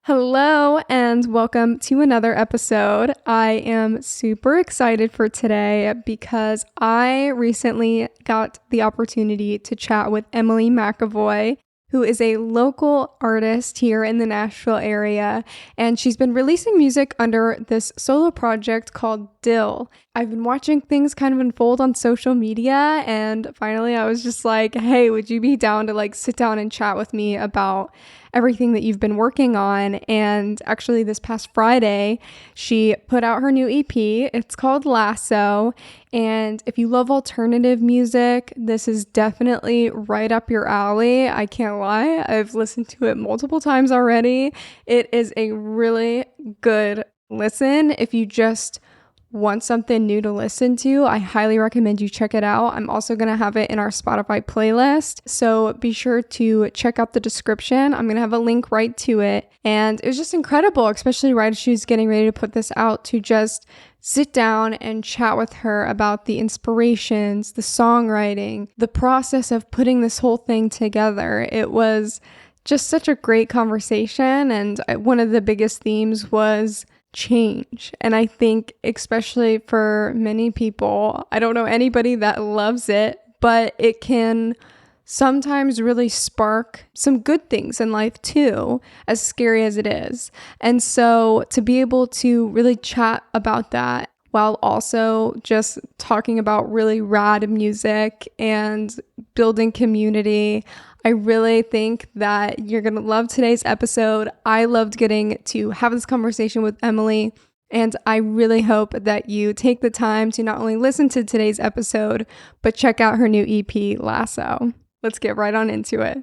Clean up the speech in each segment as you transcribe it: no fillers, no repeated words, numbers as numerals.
Hello and welcome to another episode. I am super excited for today because I recently got the opportunity to chat with Emily McEvoy, who is a local artist here in the Nashville area, and she's been releasing music under this solo project called Dill. I've been watching things kind of unfold on social media, and finally I was just like, hey, would you be down to sit down and chat with me about everything that you've been working on? And actually this past Friday, she put out her new EP. It's called Lasso. And if you love alternative music, this is definitely right up your alley. I can't lie. I've listened to it multiple times already. It is a really good listen. If you just want something new to listen to, I highly recommend you check it out. I'm also going to have it in our Spotify playlist, so be sure to check out the description. I'm going to have a link right to it. And it was just incredible, especially right as she was getting ready to put this out, to just sit down and chat with her about the inspirations, the songwriting, the process of putting this whole thing together. It was just such a great conversation, and one of the biggest themes was change. And I think especially for many people, I don't know anybody that loves it, but it can sometimes really spark some good things in life too, as scary as it is. And so to be able to really chat about that while also just talking about really rad music and building community, I really think that you're going to love today's episode. I loved getting to have this conversation with Emily, and I really hope that you take the time to not only listen to today's episode, but check out her new EP, Lasso. Let's get right on into it.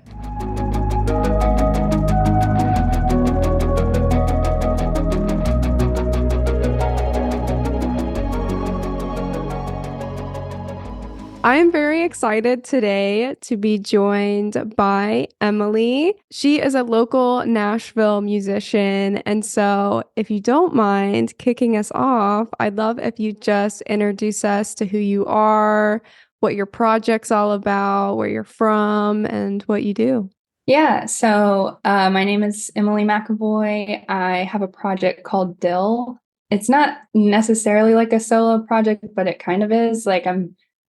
I am very excited today to be joined by Emily. She is a local Nashville musician. And so if you don't mind kicking us off, I'd love if you just introduce us to who you are, what your project's all about, where you're from, and what you do. Yeah, so my name is Emily McEvoy. I have a project called Dill. It's not necessarily like a solo project, but it kind of is.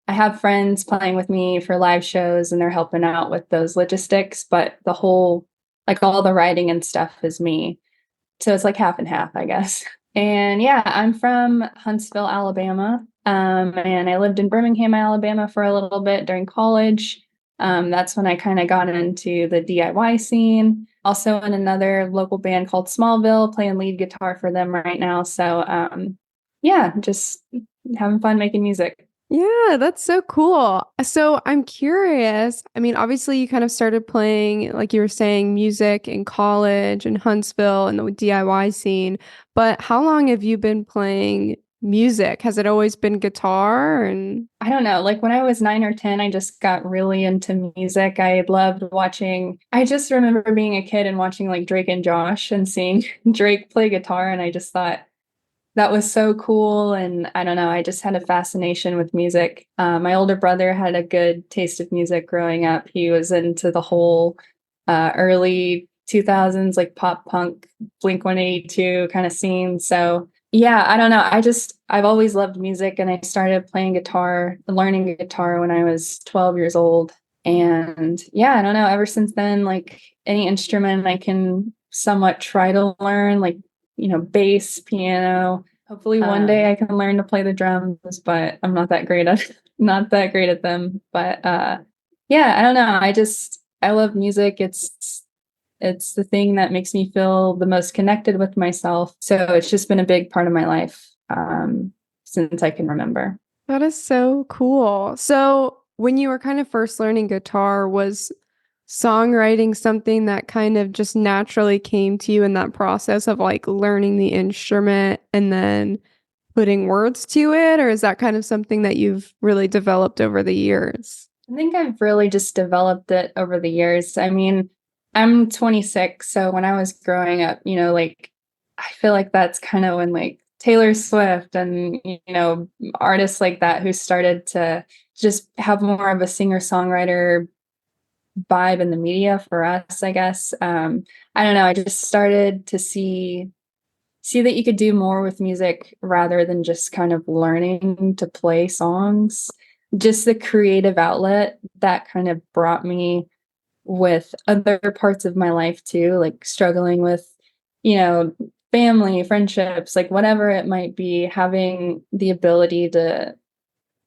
I have friends playing with me for live shows and they're helping out with those logistics, but all the writing and stuff is me. So it's like half and half, I guess. And yeah, I'm from Huntsville, Alabama. And I lived in Birmingham, Alabama for a little bit during college. That's when I kind of got into the DIY scene. Also in another local band called Smallville, playing lead guitar for them right now. So yeah, just having fun making music. Yeah, that's so cool. So I'm curious. I mean, obviously, you kind of started playing, like you were saying, music in college in Huntsville and the DIY scene. But how long have you been playing music? Has it always been guitar? And I don't know, like when I was 9 or 10, I just got really into music. I just remember being a kid and watching like Drake and Josh and seeing Drake play guitar. And I just thought that was so cool. And I don't know, I just had a fascination with music. My older brother had a good taste of music growing up. He was into the whole early 2000s, like pop punk, Blink 182 kind of scene. So yeah, I don't know. I've always loved music and I started learning guitar when I was 12 years old. And yeah, I don't know, ever since then, like any instrument I can somewhat try to learn, like, bass, piano. Hopefully one day I can learn to play the drums, but I'm not that great at them. But yeah, I don't know. I love music. It's the thing that makes me feel the most connected with myself. So it's just been a big part of my life since I can remember. that is so cool. So when you were kind of first learning guitar, was songwriting something that kind of just naturally came to you in that process of like learning the instrument and then putting words to it? Or is that kind of something that you've really developed over the years? I think I've really just developed it over the years. I mean, I'm 26, so when I was growing up, like I feel like that's kind of when like Taylor Swift and artists like that who started to just have more of a singer-songwriter vibe in the media for us, I guess. I don't know. I just started to see that you could do more with music rather than just kind of learning to play songs. Just the creative outlet that kind of brought me with other parts of my life too, like struggling with, you know, family, friendships, like whatever it might be, having the ability to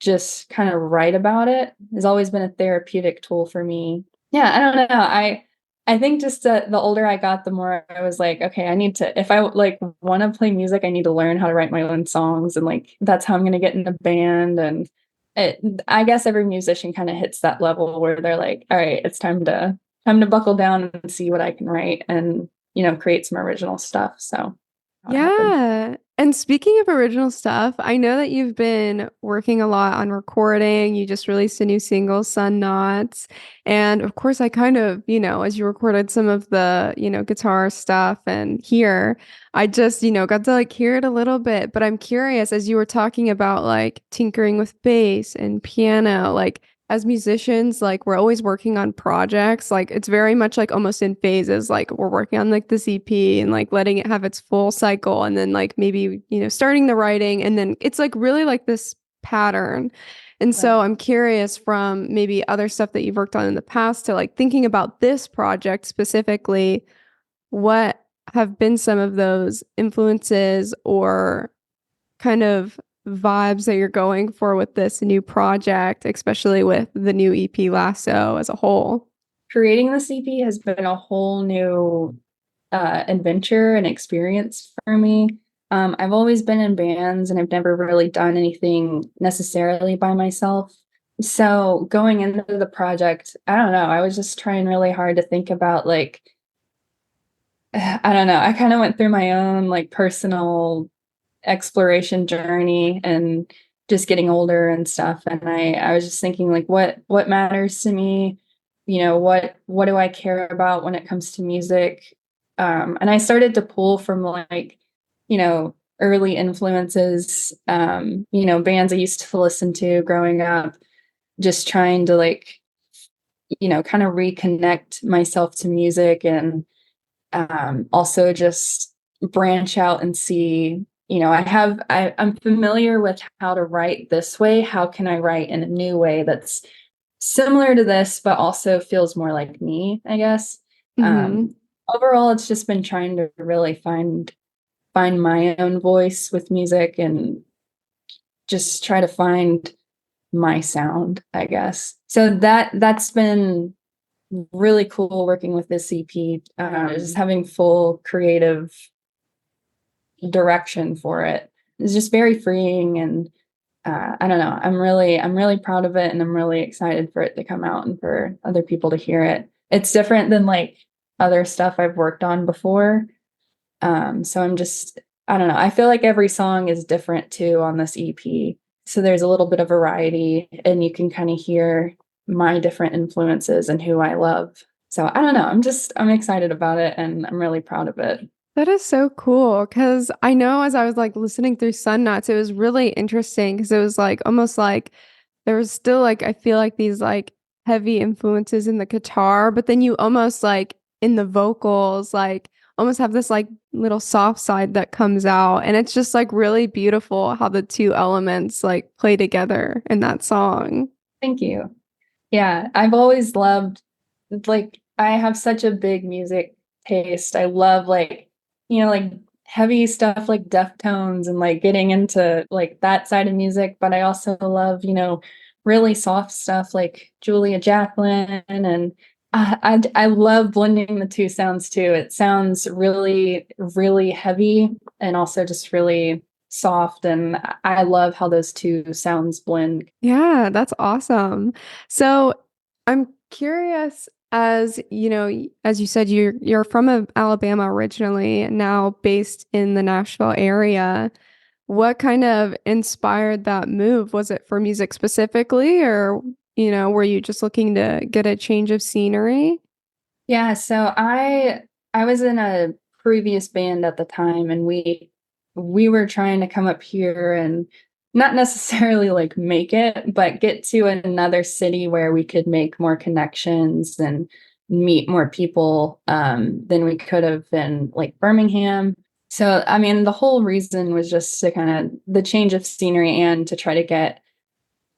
just kind of write about it has always been a therapeutic tool for me. Yeah, I don't know. I think just the older I got, the more I was like, okay, I need to, if I like want to play music, I need to learn how to write my own songs, and like that's how I'm going to get in a band. And it, I guess every musician kind of hits that level where they're like, all right, it's time to buckle down and see what I can write and, you know, create some original stuff. So how it happened. Yeah. And speaking of original stuff, I know that you've been working a lot on recording. You just released a new single, Sun Knots. And of course, I kind of, as you recorded some of the, guitar stuff and here, I just, got to like hear it a little bit. But I'm curious, as you were talking about like tinkering with bass and piano, like as musicians, like we're always working on projects. Like it's very much like almost in phases. Like we're working on like this EP and like letting it have its full cycle, and then like maybe, starting the writing, and then it's like really like this pattern. And so Right. I'm curious, from maybe other stuff that you've worked on in the past to like thinking about this project specifically, what have been some of those influences or kind of vibes that you're going for with this new project, especially with the new EP Lasso as a whole? Creating the CP has been a whole new adventure and experience for me. I've always been in bands and I've never really done anything necessarily by myself. So going into the project, I don't know, I was just trying really hard to think about like, I don't know, I kind of went through my own like personal exploration journey and just getting older and stuff. And I was just thinking like what matters to me, you know, what do I care about when it comes to music? And I started to pull from like, you know, early influences, you know, bands I used to listen to growing up, just trying to like, you know, kind of reconnect myself to music, and also just branch out and see, you know, I'm familiar with how to write this way. How can I write in a new way that's similar to this, but also feels more like me, I guess. Mm-hmm. Um, Overall, it's just been trying to really find my own voice with music and just try to find my sound, I guess. So that's been really cool working with this EP, just having full creative direction for it. It's just very freeing, and I don't know. I'm really proud of it, and I'm really excited for it to come out and for other people to hear it. It's different than like other stuff I've worked on before. So I don't know. I feel like every song is different too on this EP. So there's a little bit of variety, and you can kind of hear my different influences and who I love. So I don't know. I'm excited about it, and I'm really proud of it. That is so cool, because I know as I was like listening through Sun Nuts, it was really interesting because it was like almost like there was still like I feel like these like heavy influences in the guitar, but then you almost like in the vocals like almost have this like little soft side that comes out, and it's just like really beautiful how the two elements like play together in that song. Thank you. Yeah, I've always loved, like, I have such a big music taste. I love like, you know, like heavy stuff like Deftones and like getting into like that side of music, but I also love, you know, really soft stuff like Julia Jacqueline, and I love blending the two sounds too. It sounds really, really heavy and also just really soft, and I love how those two sounds blend. Yeah, that's awesome. So I'm curious, as as you said, you're from Alabama originally, now based in the Nashville area. What kind of inspired that move? Was it for music specifically, or were you just looking to get a change of scenery? Yeah, so I was in a previous band at the time, and we were trying to come up here, and not necessarily like make it, but get to another city where we could make more connections and meet more people than we could have in like Birmingham. So, I mean, the whole reason was just to kind of the change of scenery and to try to get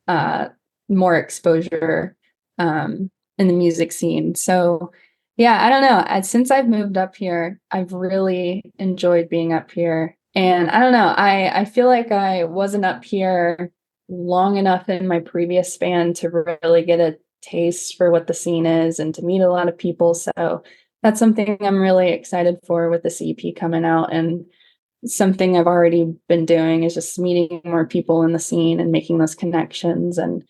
uh, more exposure in the music scene. So, yeah, I don't know. Since I've moved up here, I've really enjoyed being up here. And I don't know, I feel like I wasn't up here long enough in my previous span to really get a taste for what the scene is and to meet a lot of people. So that's something I'm really excited for with this EP coming out. And something I've already been doing is just meeting more people in the scene and making those connections and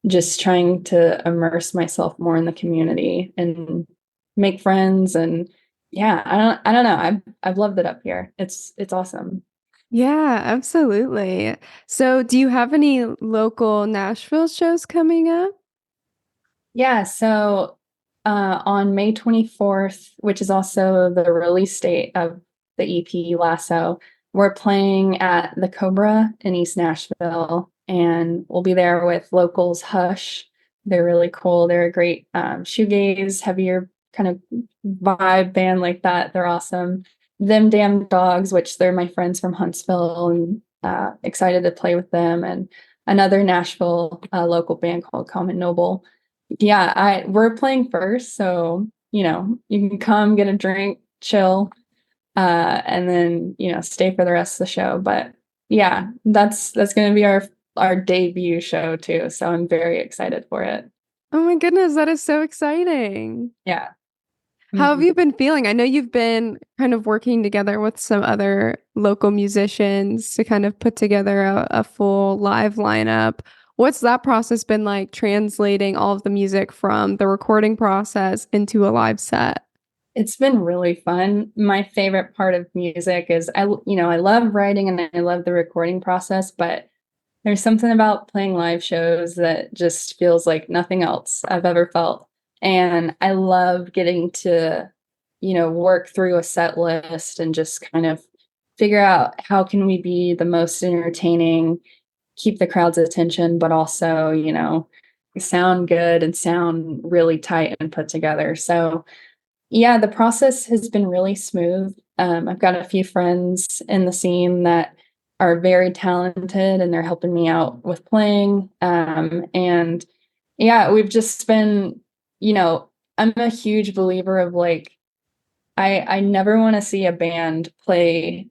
just trying to immerse myself more in the community and make friends. And yeah, I don't know. I've loved it up here. It's awesome. Yeah, absolutely. So, do you have any local Nashville shows coming up? Yeah, so on May 24th, which is also the release date of the EP Lasso, we're playing at the Cobra in East Nashville, and we'll be there with locals Hush. They're really cool. They're a great shoegaze, heavier kind of vibe band like that. They're awesome. Them Damn Dogs, which they're my friends from Huntsville, and excited to play with them. And another Nashville local band called Common Noble. Yeah, I we're playing first, so you can come get a drink, chill, and then stay for the rest of the show. But yeah, that's gonna be our debut show too, so I'm very excited for it. Oh my goodness, that is so exciting. Yeah. How have Mhm. you been feeling? I know you've been kind of working together with some other local musicians to kind of put together a full live lineup. What's that process been like, translating all of the music from the recording process into a live set? It's been really fun. My favorite part of music is I love writing and I love the recording process, but there's something about playing live shows that just feels like nothing else I've ever felt. And I love getting to, work through a set list and just kind of figure out how can we be the most entertaining, keep the crowd's attention, but also, sound good and sound really tight and put together. So yeah, the process has been really smooth. I've got a few friends in the scene that are very talented and they're helping me out with playing. And yeah, we've just been, I'm a huge believer of like, I never want to see a band play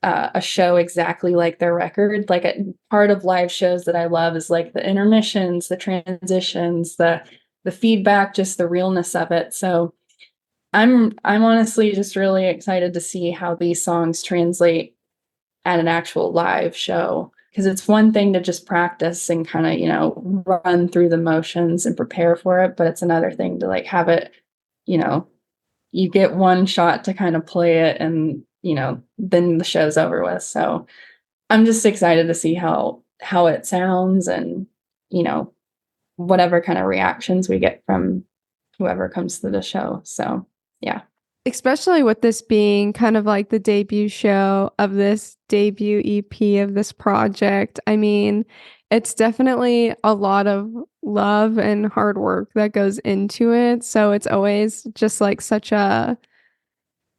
a show exactly like their record. Like part of live shows that I love is like the intermissions, the transitions, the feedback, just the realness of it. So I'm honestly just really excited to see how these songs translate at an actual live show because it's one thing to just practice and kind of, run through the motions and prepare for it, but it's another thing to like have it, you know, you get one shot to kind of play it and, then the show's over with. So I'm just excited to see how it sounds and, you know, whatever kind of reactions we get from whoever comes to the show. So, yeah. Especially with this being kind of like the debut show of this debut EP of this project. I mean, it's definitely a lot of love and hard work that goes into it. So it's always just like such a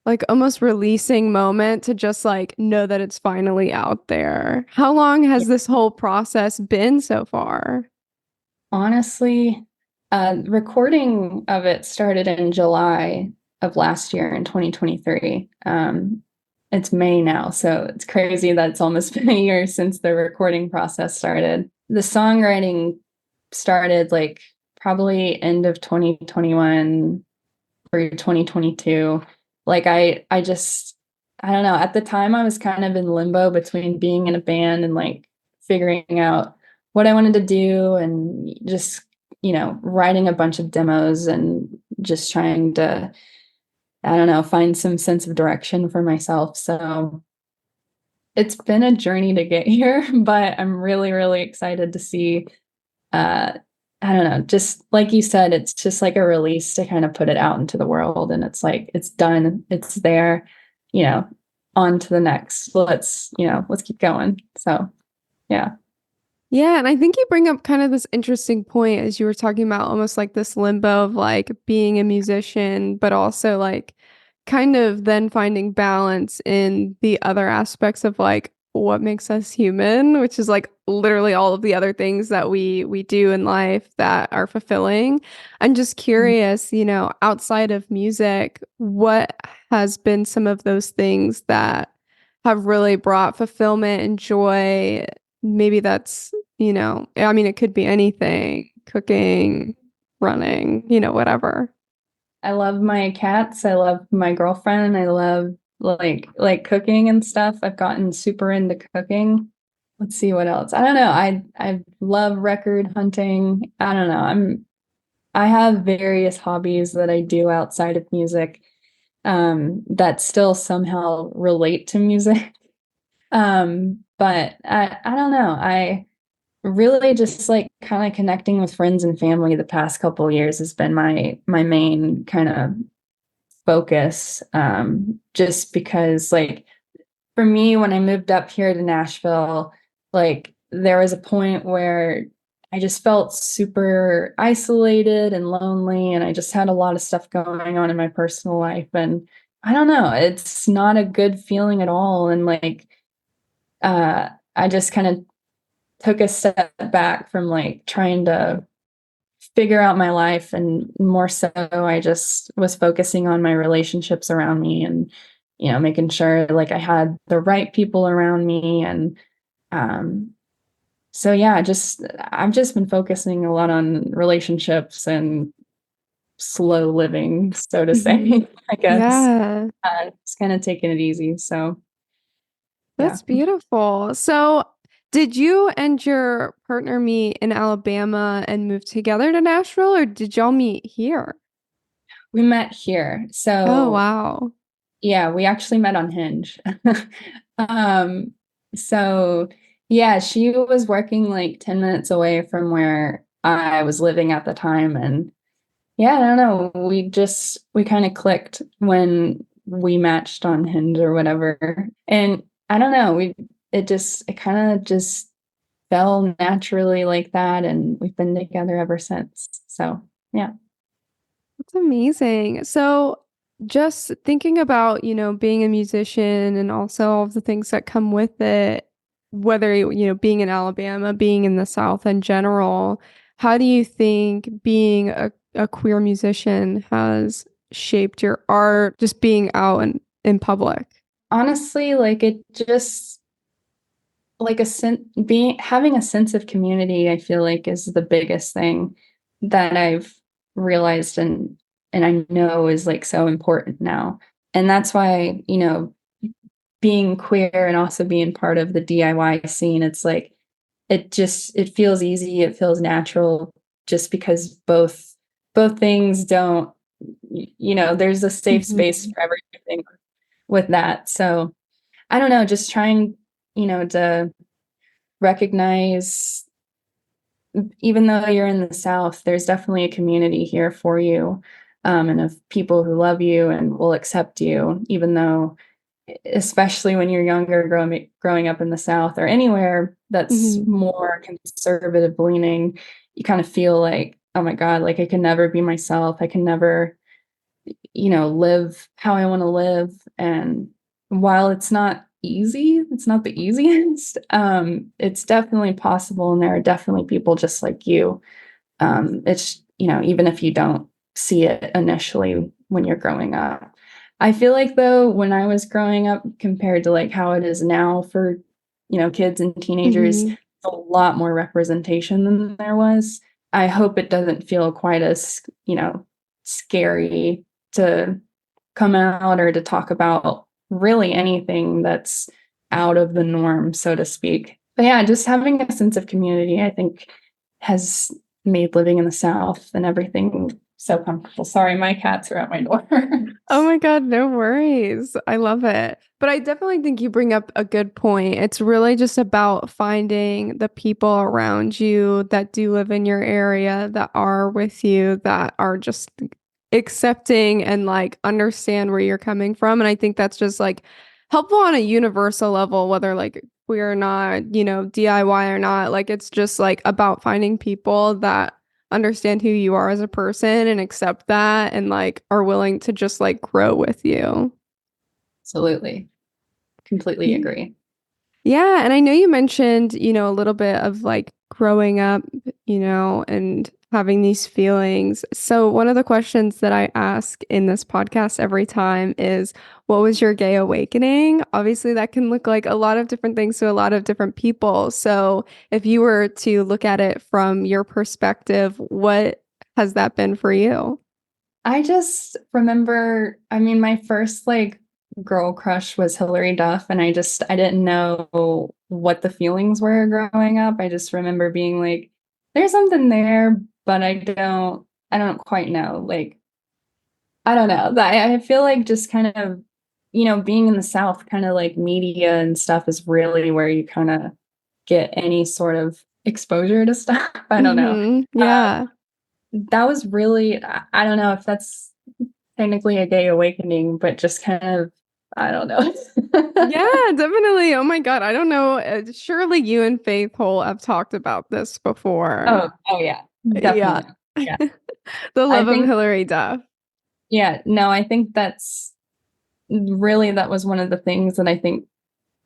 like almost releasing moment to just like know that it's finally out there. How long has this whole process been so far? Honestly, recording of it started in July of last year in 2023. It's May now, so it's crazy that it's almost been a year since the recording process started. The songwriting started like probably end of 2021 through 2022. Like I don't know, at the time I was kind of in limbo between being in a band and like figuring out what I wanted to do and just, writing a bunch of demos and just trying to, I don't know, find some sense of direction for myself. So it's been a journey to get here, but I'm really, really excited to see uh I don't know, just like you said, it's just like a release to kind of put it out into the world and it's like it's done, it's there, you know, on to the next. Let's keep going. So Yeah. Yeah, and I think you bring up kind of this interesting point as you were talking about almost like this limbo of like being a musician, but also like kind of then finding balance in the other aspects of like what makes us human, which is like literally all of the other things that we do in life that are fulfilling. I'm just curious, outside of music, what has been some of those things that have really brought fulfillment and joy? Maybe that's I mean, it could be anything, cooking, running, whatever. I love my cats. I love my girlfriend. I love like cooking and stuff. I've gotten super into cooking. Let's see what else. I don't know. I love record hunting. I don't know. I have various hobbies that I do outside of music that still somehow relate to music. But I don't know. I really just like kind of connecting with friends and family the past couple of years has been my main kind of focus. Just because like for me, when I moved up here to Nashville, like there was a point where I just felt super isolated and lonely, and I just had a lot of stuff going on in my personal life. And I don't know, it's not a good feeling at all. And like, I just kind of took a step back from like trying to figure out my life, and more so I just was focusing on my relationships around me, and making sure like I had the right people around me. And um so yeah, just I've just been focusing a lot on relationships and slow living, so to Hmm. say. I guess Yeah, just kind of taking it easy. So yeah. that's beautiful. So, did you and your partner meet in Alabama and move together to Nashville, or did y'all meet here? We met here. Oh, So wow. yeah, we actually met on Hinge. Um, so yeah, she was working like 10 minutes away from where I was living at the time. And yeah, I don't know, we kind of clicked when we matched on Hinge or whatever. And I don't know, it kind of just fell naturally like that, and we've been together ever since. So yeah. That's amazing. So, just thinking about, being a musician and also all of the things that come with it, whether, being in Alabama, being in the South in general, how do you think being a queer musician has shaped your art, just being out in public? Honestly, like it just like a sense being having a sense of community, I feel like is the biggest thing that I've realized, and I know is like so important now. And that's why, being queer and also being part of the DIY scene, it's like it feels easy, it feels natural, just because both things don't, there's a safe space Mhm. for everything with that. So I don't know, just trying, to recognize, even though you're in the South, there's definitely a community here for you, and of people who love you and will accept you, even though, especially when you're younger, growing up in the South or anywhere that's Mhm. more conservative leaning, you kind of feel like, oh my God, like I can never be myself. I can never, live how I want to live. And while it's not easy, it's not the easiest, it's definitely possible. And there are definitely people just like you. It's, even if you don't see it initially when you're growing up. I feel like though, when I was growing up compared to like how it is now for, kids and teenagers, Mhm. a lot more representation than there was. I hope it doesn't feel quite as, scary to come out or to talk about really anything that's out of the norm, so to speak. But yeah, just having a sense of community, I think, has made living in the South and everything so comfortable. Sorry, my cats are at my door. Oh my God, no worries. I love it. But I definitely think you bring up a good point. It's really just about finding the people around you that do live in your area, that are with you, that are just accepting and like understand where you're coming from. And I think that's just like helpful on a universal level, whether like we are not, DIY or not. Like it's just like about finding people that understand who you are as a person and accept that and like are willing to just like grow with you. Absolutely. Completely agree. Yeah, and I know you mentioned, a little bit of like growing up, and having these feelings. So one of the questions that I ask in this podcast every time is, what was your gay awakening? Obviously, that can look like a lot of different things to a lot of different people. So if you were to look at it from your perspective, what has that been for you? I just remember, I mean, my first like girl crush was Hilary Duff, and I didn't know what the feelings were growing up. I just remember being like, there's something there, but I don't quite know. Like, I don't know. I feel like just kind of, being in the South, kind of like media and stuff is really where you kind of get any sort of exposure to stuff. I don't know. Yeah. That was really, I don't know if that's technically a gay awakening, but just kind of, I don't know. Yeah, definitely. Oh my God. I don't know. Surely you and Faith Hole have talked about this before. Oh yeah, Yeah. definitely. Yeah. The I love of think, Hillary Duff. yeah, no, I think that was one of the things that I think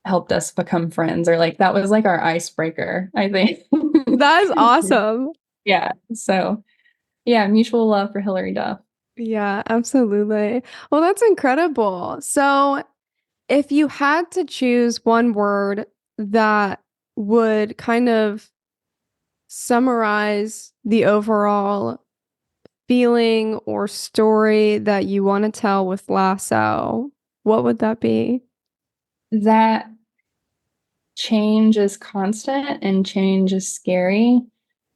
helped us become friends, or like that was like our icebreaker, I think. That is awesome. Yeah. So yeah, mutual love for Hillary Duff. Yeah, absolutely. Well, that's incredible. So, if you had to choose one word that would kind of summarize the overall feeling or story that you want to tell with Lasso, what would that be? That change is constant and change is scary,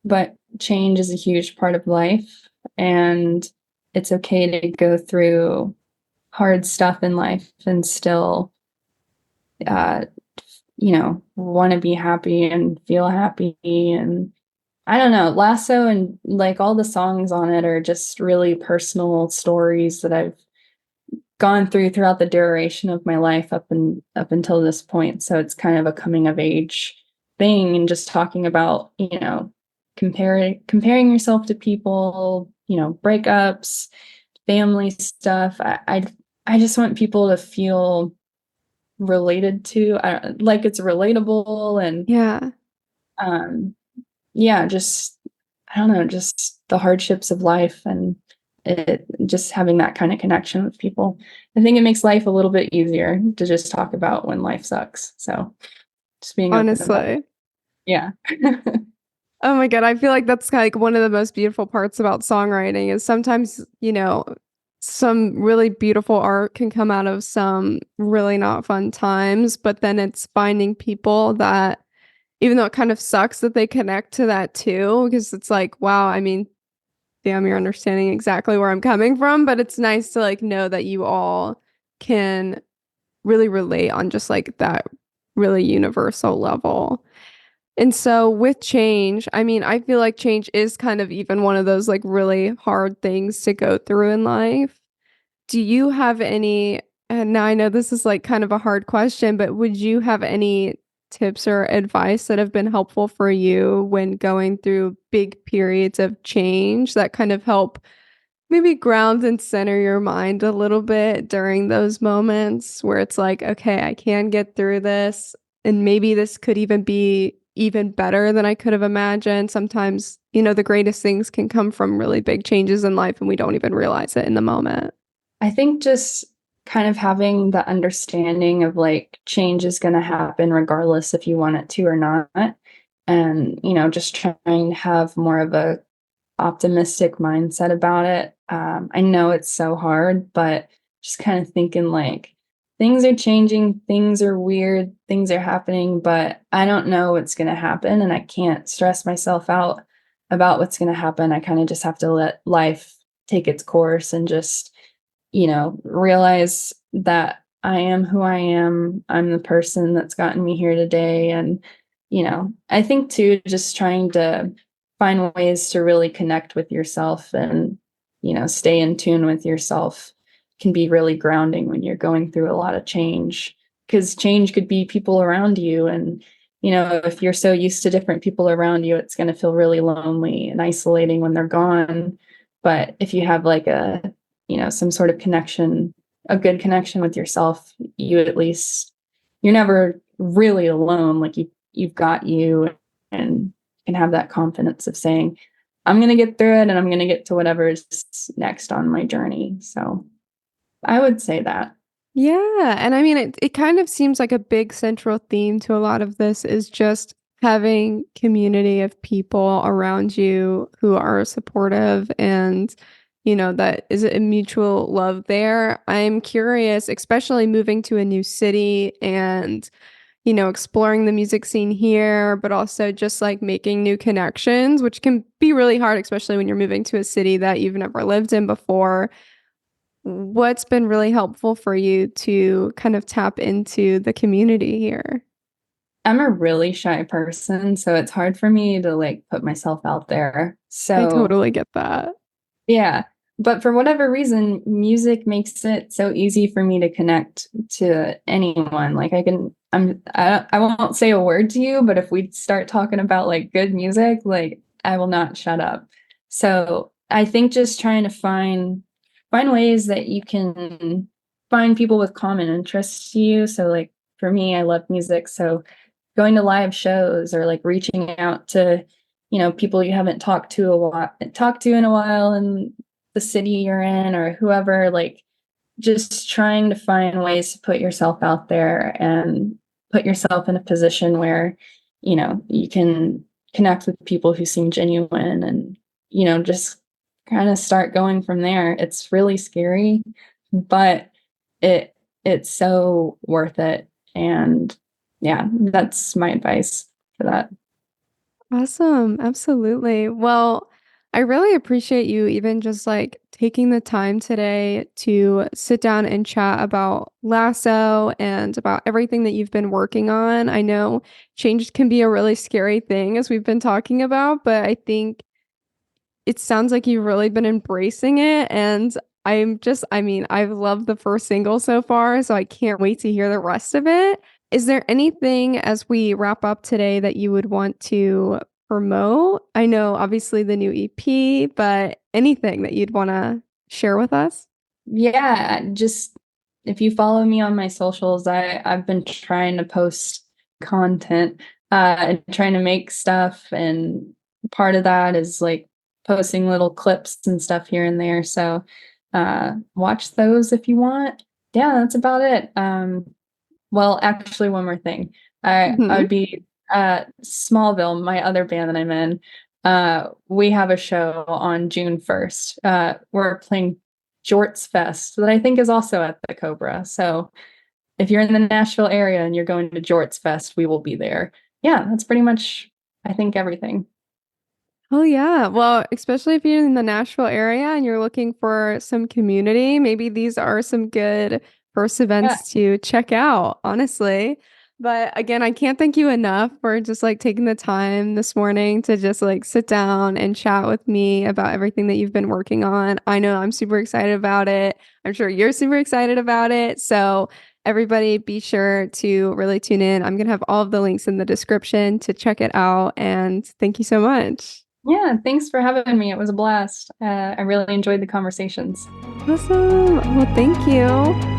but change is a huge part of life. And it's okay to go through hard stuff in life and still, uh, want to be happy and feel happy. And I don't know, Lasso and like all the songs on it are just really personal stories that I've gone through throughout the duration of my life up until this point. So it's kind of a coming of age thing, and just talking about, comparing yourself to people, breakups, family stuff. I just want people to feel related to, like it's relatable, and Yeah. um yeah, just I don't know, just the hardships of life, and just having that kind of connection with people. I think it makes life a little bit easier to just talk about when life sucks. So just being open about it. Honestly. Yeah. Oh my God, I feel like that's like one of the most beautiful parts about songwriting is sometimes, some really beautiful art can come out of some really not fun times, but then it's finding people that, even though it kind of sucks that they connect to that too, because it's like, wow, I mean, damn, you're understanding exactly where I'm coming from, but it's nice to like know that you all can really relate on just like that really universal level. And so with change, I mean, I feel like change is kind of even one of those like really hard things to go through in life. Do you have any, and now I know this is like kind of a hard question, but would you have any tips or advice that have been helpful for you when going through big periods of change that kind of help maybe ground and center your mind a little bit during those moments where it's like, okay, I can get through this. And maybe this could even be even better than I could have imagined. Sometimes, the greatest things can come from really big changes in life and we don't even realize it in the moment. I think just kind of having the understanding of like change is going to happen regardless if you want it to or not. And, just trying to have more of a optimistic mindset about it. I know it's so hard, but just kind of thinking like things are changing, things are weird, things are happening, but I don't know what's going to happen, and I can't stress myself out about what's going to happen. I kind of just have to let life take its course and just, realize that I am who I am. I'm the person that's gotten me here today. And, I think too, just trying to find ways to really connect with yourself and, stay in tune with yourself can be really grounding when you're going through a lot of change. because change could be people around you. And, if you're so used to different people around you, it's going to feel really lonely and isolating when they're gone. But if you have like some sort of connection, a good connection with yourself, you're never really alone. Like you've got you, and can have that confidence of saying, I'm going to get through it and I'm going to get to whatever is next on my journey. So I would say that. Yeah. And I mean, it kind of seems like a big central theme to a lot of this is just having community of people around you who are supportive and, that is a mutual love there. I'm curious, especially moving to a new city and, exploring the music scene here, but also just like making new connections, which can be really hard, especially when you're moving to a city that you've never lived in before. What's been really helpful for you to kind of tap into the community here? I'm a really shy person, so it's hard for me to like put myself out there. I So, totally get that. yeah. But for whatever reason, music makes it so easy for me to connect to anyone. Like I won't say a word to you, but if we start talking about like good music, like I will not shut up. So I think just trying to find ways that you can find people with common interests to you. So like for me, I love music. So going to live shows or like reaching out to, people you haven't talked to in a while in the city you're in or whoever, like just trying to find ways to put yourself out there and put yourself in a position where, you can connect with people who seem genuine and, just kind of start going from there. It's really scary, but it's so worth it. And yeah, that's my advice for that. Awesome. Absolutely. Well, I really appreciate you even just like taking the time today to sit down and chat about Lasso and about everything that you've been working on. I know change can be a really scary thing, as we've been talking about, but I think it sounds like you've really been embracing it. And I mean, I've loved the first single so far, so I can't wait to hear the rest of it. Is there anything as we wrap up today that you would want to promote? I know obviously the new EP, but anything that you'd want to share with us? Yeah, just if you follow me on my socials, I've been trying to post content and trying to make stuff, and part of that is like posting little clips and stuff here and there. So watch those if you want. Yeah, that's about it. Well, actually, one more thing. I Hmm. would be Smallville, my other band that I'm in. We have a show on June 1st. We're playing Jorts Fest that I think is also at the Cobra. So if you're in the Nashville area and you're going to Jorts Fest, we will be there. Yeah, that's pretty much, I think, everything. Oh yeah. Well, especially if you're in the Nashville area and you're looking for some community, maybe these are some good first Yeah. events to check out, honestly. But again, I can't thank you enough for just like taking the time this morning to just like sit down and chat with me about everything that you've been working on. I know I'm super excited about it. I'm sure you're super excited about it. So everybody be sure to really tune in. I'm going to have all of the links in the description to check it out. And thank you so much. Yeah, thanks for having me. It was a blast. I really enjoyed the conversations. Awesome. Well, thank you.